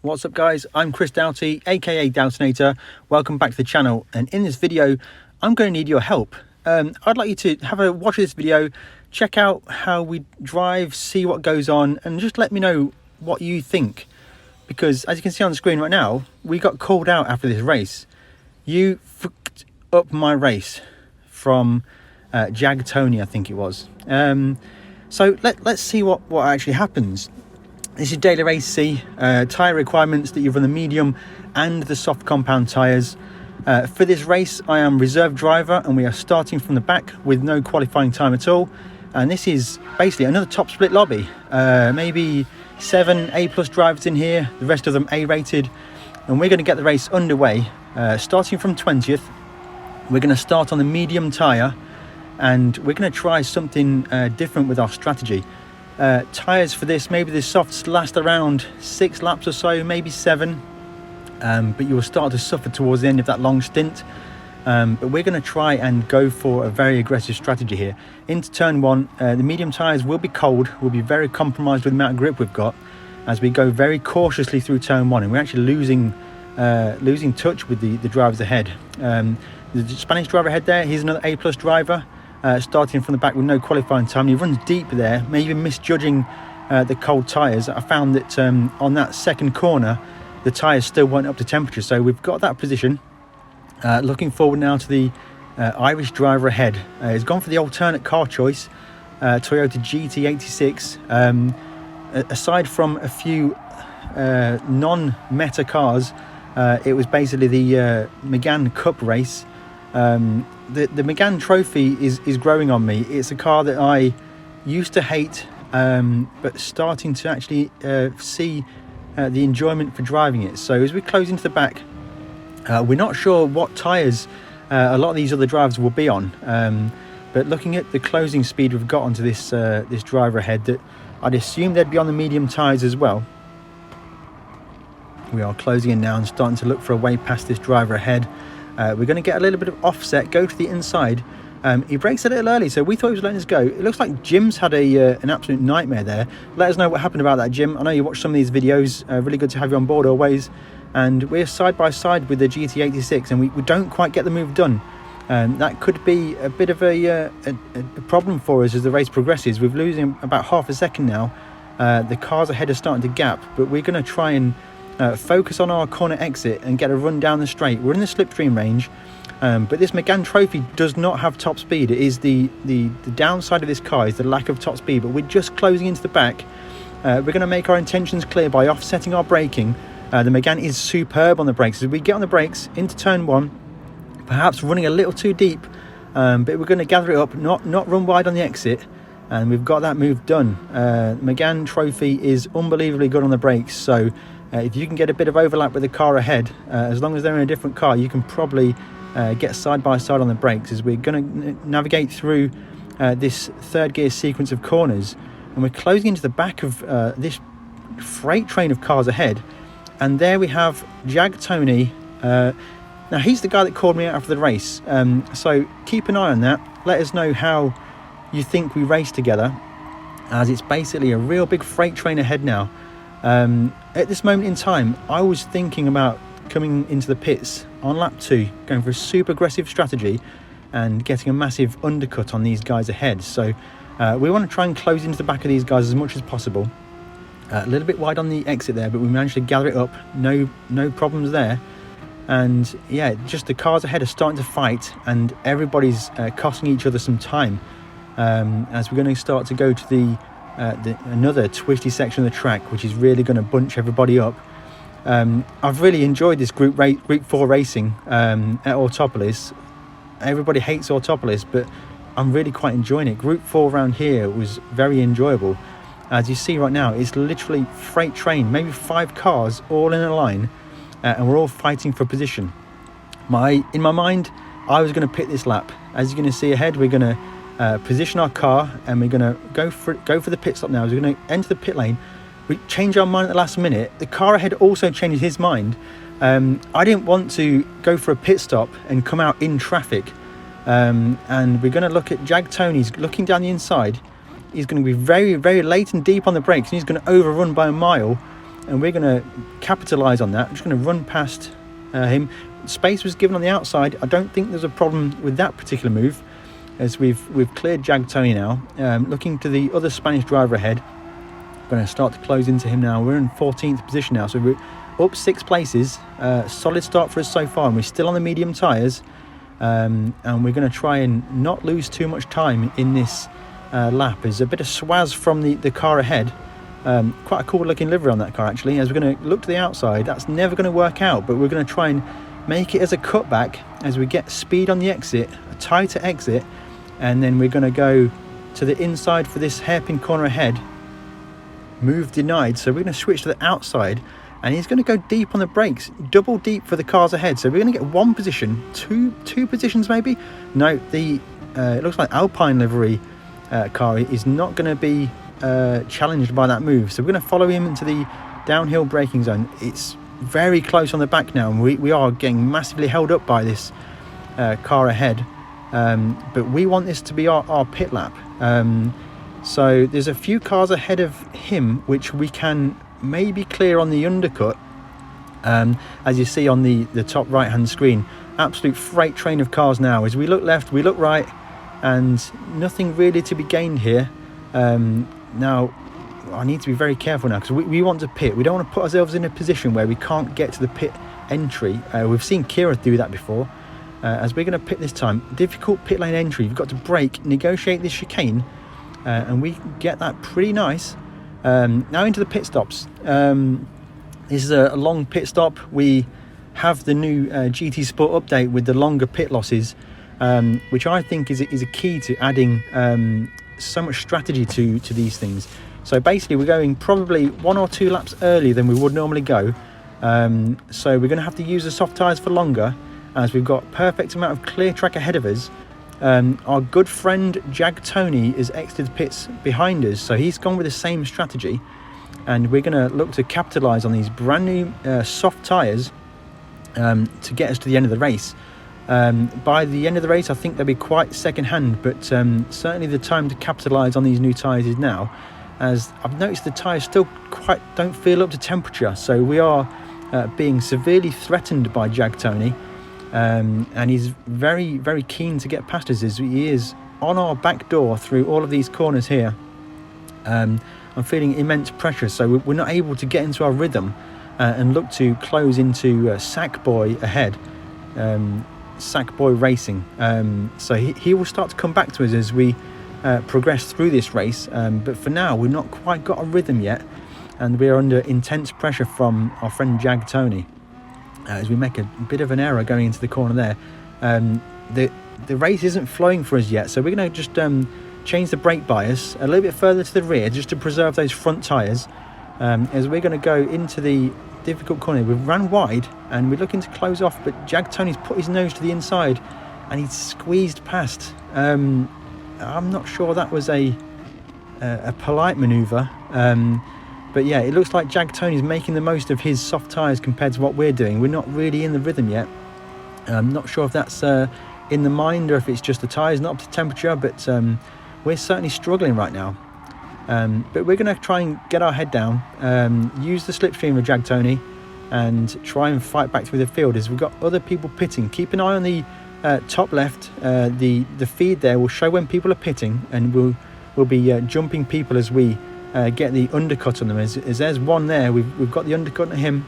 What's up guys, I'm Chris Doughty, aka Doughtinator. Welcome back to the channel, and in this video I'm going to need your help. I'd like you to have a watch of this video, check out how we drive, see what goes on, and just let me know what you think. Because as you can see on the screen right now, we got called out after this race. You fucked up my race from Jag Tony, I think it was. So let's see what actually happens. This is Daily Race C, tyre requirements that you run the medium and the soft compound tyres. For this race I am reserve driver and we are starting from the back with no qualifying time at all. And this is basically another top split lobby. Maybe 7 A+ drivers in here, the rest of them A rated. And we're going to get the race underway, starting from 20th. We're going to start on the medium tyre and we're going to try something different with our strategy. Tyres for this, maybe the softs last around 6 laps or so, maybe 7, but you will start to suffer towards the end of that long stint. But we're going to try and go for a very aggressive strategy here. Into turn 1, the medium tyres will be cold, we'll be very compromised with the amount of grip we've got as we go very cautiously through turn 1, and we're actually losing touch with the drivers ahead. The Spanish driver ahead there, he's another A+ driver. Starting from the back with no qualifying time. He runs deep there, maybe misjudging the cold tyres. I found that on that second corner the tyres still weren't up to temperature, so we've got that position. Looking forward now to the Irish driver ahead. He's gone for the alternate car choice, Toyota GT86. Aside from a few non-meta cars, it was basically the Megane Cup race. The Megane Trophy is growing on me. It's a car that I used to hate, but starting to actually see the enjoyment for driving it. So as we close into the back, we're not sure what tyres a lot of these other drivers will be on, but looking at the closing speed we've got onto this driver ahead, that I'd assume they'd be on the medium tyres as well. We are closing in now and starting to look for a way past this driver ahead. We're going to get a little bit of offset, go to the inside. He brakes a little early, so we thought he was letting us go. It looks like Jim's had an absolute nightmare there. Let us know what happened about that, Jim. I know you watch some of these videos. Really good to have you on board always. And we're side by side with the GT86, and we don't quite get the move done. That could be a bit of a problem for us as the race progresses. We're losing about half a second now. The cars ahead are starting to gap, but we're going to try and focus on our corner exit and get a run down the straight. We're in the slipstream range, but this Megane Trophy does not have top speed. It is the downside of this car is the lack of top speed, but we're just closing into the back. We're going to make our intentions clear by offsetting our braking. The Megane is superb on the brakes. As we get on the brakes into turn 1, perhaps running a little too deep, but we're going to gather it up, not run wide on the exit, and we've got that move done. Megane Trophy is unbelievably good on the brakes, so if you can get a bit of overlap with the car ahead, as long as they're in a different car, you can probably get side by side on the brakes as we're going to navigate through this third gear sequence of corners. And we're closing into the back of this freight train of cars ahead. And there we have Jag Tony. Now he's the guy that called me out after the race. So keep an eye on that. Let us know how you think we race together, as it's basically a real big freight train ahead now. At this moment in time, I was thinking about coming into the pits on lap 2, going for a super aggressive strategy and getting a massive undercut on these guys ahead. So we want to try and close into the back of these guys as much as possible. A little bit wide on the exit there, but we managed to gather it up. No problems there. And yeah, just the cars ahead are starting to fight, and everybody's costing each other some time as we're going to start to go to another twisty section of the track, which is really going to bunch everybody up. I've really enjoyed this group 4 racing at Autopolis. Everybody hates Autopolis, but I'm really quite enjoying it. Group 4 around here was very enjoyable. As you see right now, it's literally freight train, maybe 5 cars all in a line, and we're all fighting for position. In my mind, I was going to pit this lap. As you're going to see ahead, we're going to position our car, and we're going to go for the pit stop now. We're going to enter the pit lane. We change our mind at the last minute. The car ahead also changes his mind. I didn't want to go for a pit stop and come out in traffic, and we're going to look at Jag Tony's looking down the inside. He's going to be very, very late and deep on the brakes, and he's going to overrun by a mile. and we're going to capitalise on that. I'm just going to run past him. Space was given on the outside. I don't think there's a problem with that particular move, as we've cleared Jag Tony now. Looking to the other Spanish driver ahead. Going to start to close into him now. We're in 14th position now, so we're up 6 places. Solid start for us so far, and we're still on the medium tyres. And we're going to try and not lose too much time in this lap. There's a bit of swaz from the car ahead. Quite a cool looking livery on that car actually. As we're going to look to the outside, that's never going to work out, but we're going to try and make it as a cutback as we get speed on the exit, a tighter exit, and then we're going to go to the inside for this hairpin corner ahead. Move denied, so we're going to switch to the outside, and he's going to go deep on the brakes, double deep for the cars ahead. So we're going to get 1 position, two positions maybe. No, the it looks like Alpine livery car is not going to be challenged by that move, so we're going to follow him into the downhill braking zone. It's very close on the back now, and we are getting massively held up by this car ahead, but we want this to be our pit lap. So there's a few cars ahead of him which we can maybe clear on the undercut. As you see on the top right hand screen, absolute freight train of cars now. As we look left, we look right, and nothing really to be gained here. Now I need to be very careful now, because we want to pit. We don't want to put ourselves in a position where we can't get to the pit entry. We've seen Kira do that before. As we're going to pit this time, difficult pit lane entry. You've got to brake, negotiate this chicane, and we get that pretty nice. Now into the pit stops. This is a long pit stop. We have the new GT Sport update with the longer pit losses, which I think is a key to adding so much strategy to these things. So basically we're going probably 1 or 2 laps earlier than we would normally go. So we're going to have to use the soft tyres for longer, as we've got perfect amount of clear track ahead of us. Our good friend Jag Tony is exited pits behind us, so he's gone with the same strategy, and we're going to look to capitalise on these brand new soft tyres to get us to the end of the race. By the end of the race, I think they'll be quite second hand, but certainly the time to capitalise on these new tyres is now, as I've noticed the tyres still quite don't feel up to temperature. So we are being severely threatened by Jag Tony, and he's very, very keen to get past us, as he is on our back door through all of these corners here. I'm feeling immense pressure, so we're not able to get into our rhythm and look to close into Sackboy ahead. Sackboy Racing. So he will start to come back to us as we progress through this race, but for now we've not quite got a rhythm yet, and we are under intense pressure from our friend Jag Tony as we make a bit of an error going into the corner there. The race isn't flowing for us yet, so we're going to just change the brake bias a little bit further to the rear just to preserve those front tyres, as we're going to go into the difficult corner. We've ran wide and we're looking to close off, but Jag Tony's put his nose to the inside and he's squeezed past. I'm not sure that was a polite manoeuvre, but yeah, it looks like Jag Tony's making the most of his soft tyres compared to what we're doing. We're not really in the rhythm yet. I'm not sure if that's in the mind or if it's just the tyres not up to temperature, but we're certainly struggling right now. But we're going to try and get our head down, use the slipstream of Jag Tony, and try and fight back through the field as we've got other people pitting. Keep an eye on the top left. The feed there will show when people are pitting, and we'll be jumping people as we get the undercut on them. As there's one there, we've got the undercut on him,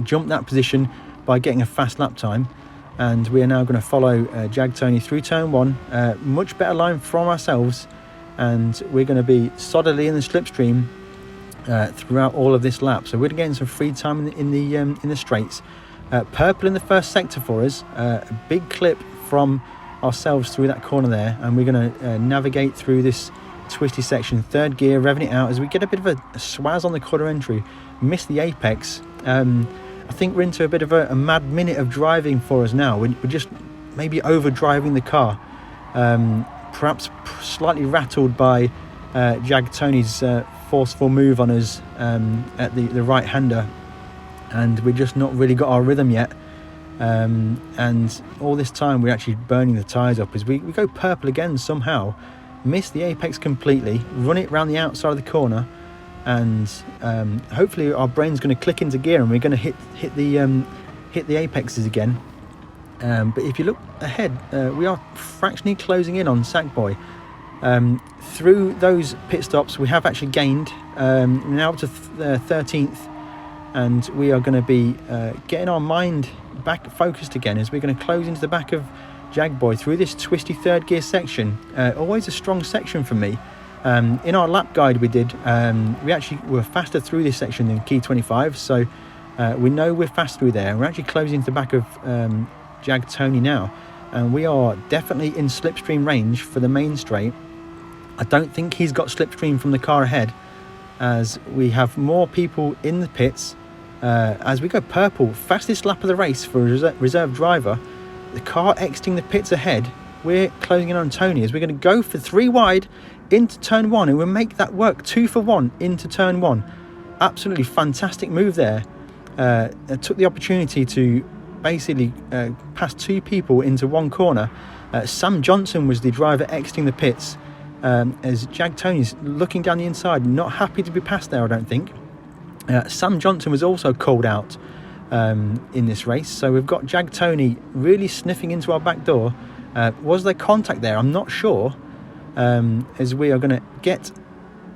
jump that position by getting a fast lap time, and we are now going to follow Jag Tony through turn 1. Much better line from ourselves, and we're going to be solidly in the slipstream throughout all of this lap. So we're getting some free time in the straights. Purple in the first sector for us, a big clip from ourselves through that corner there, and we're going to navigate through this twisty section, third gear, revving it out as we get a bit of a swaz on the corner entry, miss the apex. I think we're into a bit of a mad minute of driving for us now. We're just maybe over driving the car, perhaps slightly rattled by Jag Tony's forceful move on us at the right hander, and we've just not really got our rhythm yet. And all this time we're actually burning the tyres up as we go purple again somehow, miss the apex completely, run it round the outside of the corner, and hopefully our brain's going to click into gear and we're going to hit the apexes again. But if you look ahead, we are fractionally closing in on Sackboy. Through those pit stops, we have actually gained. We're now up to 13th, and we are going to be getting our mind back focused again as we're going to close into the back of Jagboy through this twisty third gear section. Always a strong section for me. In our lap guide we did, we actually were faster through this section than Key 25, so we know we're fast through there. We're actually closing into the back of Jag Tony now, and we are definitely in slipstream range for the main straight. I don't think he's got slipstream from the car ahead, as we have more people in the pits. As we go purple, fastest lap of the race for a reserve driver. The car exiting the pits ahead. We're closing in on Tony as we're going to go for 3 wide into turn 1, and we'll make that work 2 for 1 into turn 1. Absolutely fantastic move there. I took the opportunity to basically pass 2 people into 1 corner. Sam Johnson was the driver exiting the pits, as Jag Tony's looking down the inside, not happy to be passed there, I don't think. Sam Johnson was also called out in this race, so we've got Jag Tony really sniffing into our back door. Was there contact there? I'm not sure, as we are going to get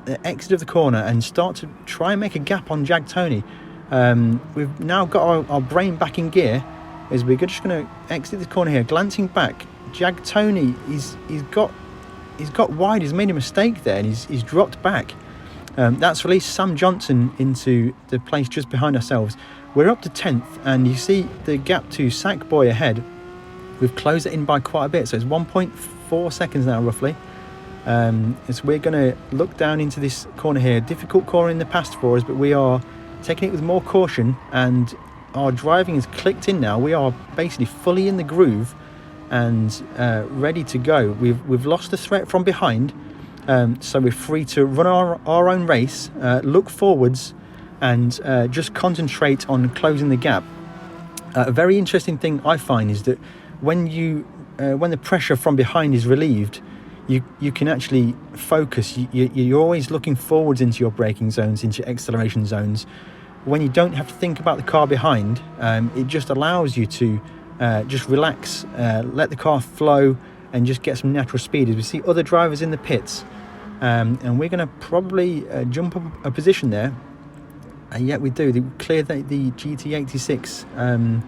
the exit of the corner and start to try and make a gap on Jag Tony. We've now got our brain back in gear as we're just going to exit the corner here. Glancing back, Jag Tony, he's got wide. He's made a mistake there, and he's dropped back. That's released Sam Johnson into the place just behind ourselves. We're up to 10th, and you see the gap to Sackboy ahead. We've closed it in by quite a bit, so it's 1.4 seconds now roughly. As we're going to look down into this corner here. Difficult corner in the past for us, but we are taking it with more caution, and our driving is clicked in now. We are basically fully in the groove and ready to go. We've lost the threat from behind, so we're free to run our own race, look forwards, and just concentrate on closing the gap. A very interesting thing I find is that when the pressure from behind is relieved, you can actually focus. You're always looking forwards into your braking zones, into your acceleration zones. When you don't have to think about the car behind, it just allows you to just relax, let the car flow, and just get some natural speed. As we see other drivers in the pits, and we're going to probably jump up a position there. And yet we do. They cleared the GT86,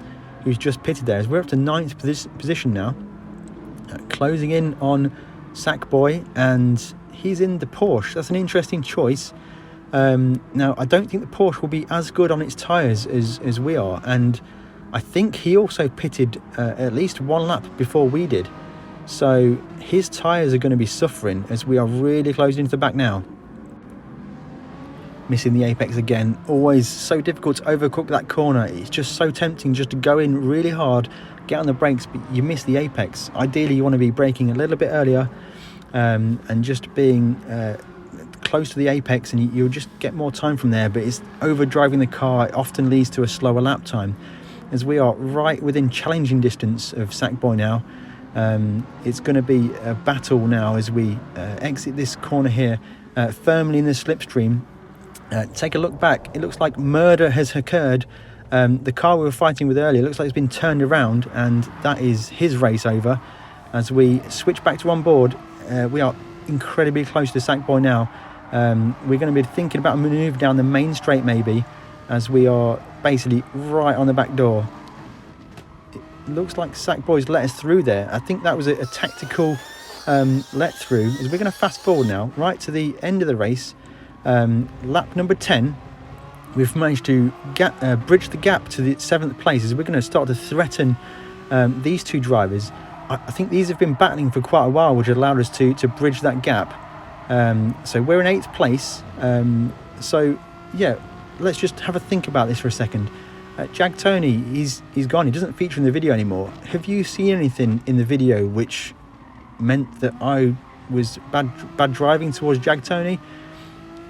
who's just pitted there. As we're up to 9th position now, closing in on Sackboy, and he's in the Porsche. That's an interesting choice. Now, I don't think the Porsche will be as good on its tyres as we are, and I think he also pitted at least 1 lap before we did. So his tyres are going to be suffering as we are really closing into the back now. Missing the apex again. Always so difficult to overcook that corner. It's just so tempting just to go in really hard, get on the brakes, but you miss the apex. Ideally, you want to be braking a little bit earlier, and just being close to the apex, and you'll just get more time from there. But it's overdriving the car. It often leads to a slower lap time, as we are right within challenging distance of Sackboy now. It's going to be a battle now as we exit this corner here, firmly in the slipstream. Take a look back. It looks like murder has occurred. The car we were fighting with earlier looks like it's been turned around, and that is his race over. As we switch back to on board, we are incredibly close to Sackboy now. We're going to be thinking about a manoeuvre down the main straight maybe, as we are basically right on the back door. It looks like Sackboy's let us through there. I think that was a tactical let through. As we're going to fast forward now right to the end of the race. Lap number 10, we've managed to bridge the gap to the 7th place, as we're going to start to threaten these 2 drivers. I think these have been battling for quite a while, which allowed us to bridge that gap. So we're in 8th place. So yeah, let's just have a think about this for a second. Jag Tony, he's gone. He doesn't feature in the video anymore. Have you seen anything in the video which meant that I was bad driving towards Jag Tony?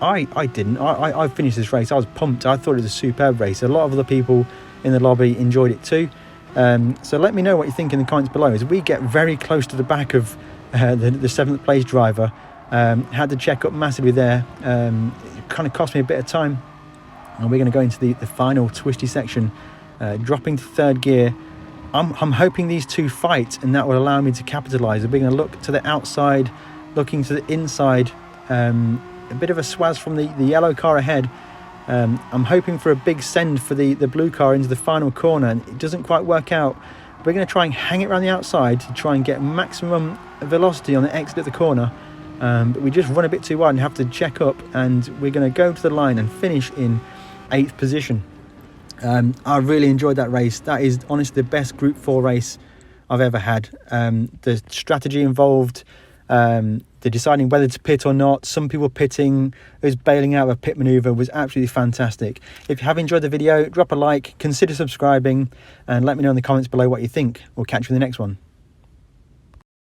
I didn't. I finished this race. I was pumped. I thought it was a superb race. A lot of other people in the lobby enjoyed it too. So let me know what you think in the comments below, as we get very close to the back of the 7th place driver. Had to check up massively there. It kind of cost me a bit of time, and we're going to go into the final twisty section, dropping to third gear. I'm hoping these two fight, and that will allow me to capitalise. We're going to look to the outside, looking to the inside. A bit of a swaz from the yellow car ahead. I'm hoping for a big send for the blue car into the final corner, and it doesn't quite work out. We're going to try and hang it around the outside to try and get maximum velocity on the exit of the corner. But we just run a bit too wide and have to check up, and we're going to go to the line and finish in 8th position. I really enjoyed that race. That is honestly the best Group 4 race I've ever had. The strategy involved, the deciding whether to pit or not, some people pitting, who's bailing out of a pit manoeuvre, was absolutely fantastic. If you have enjoyed the video, drop a like, consider subscribing, and let me know in the comments below what you think. We'll catch you in the next one.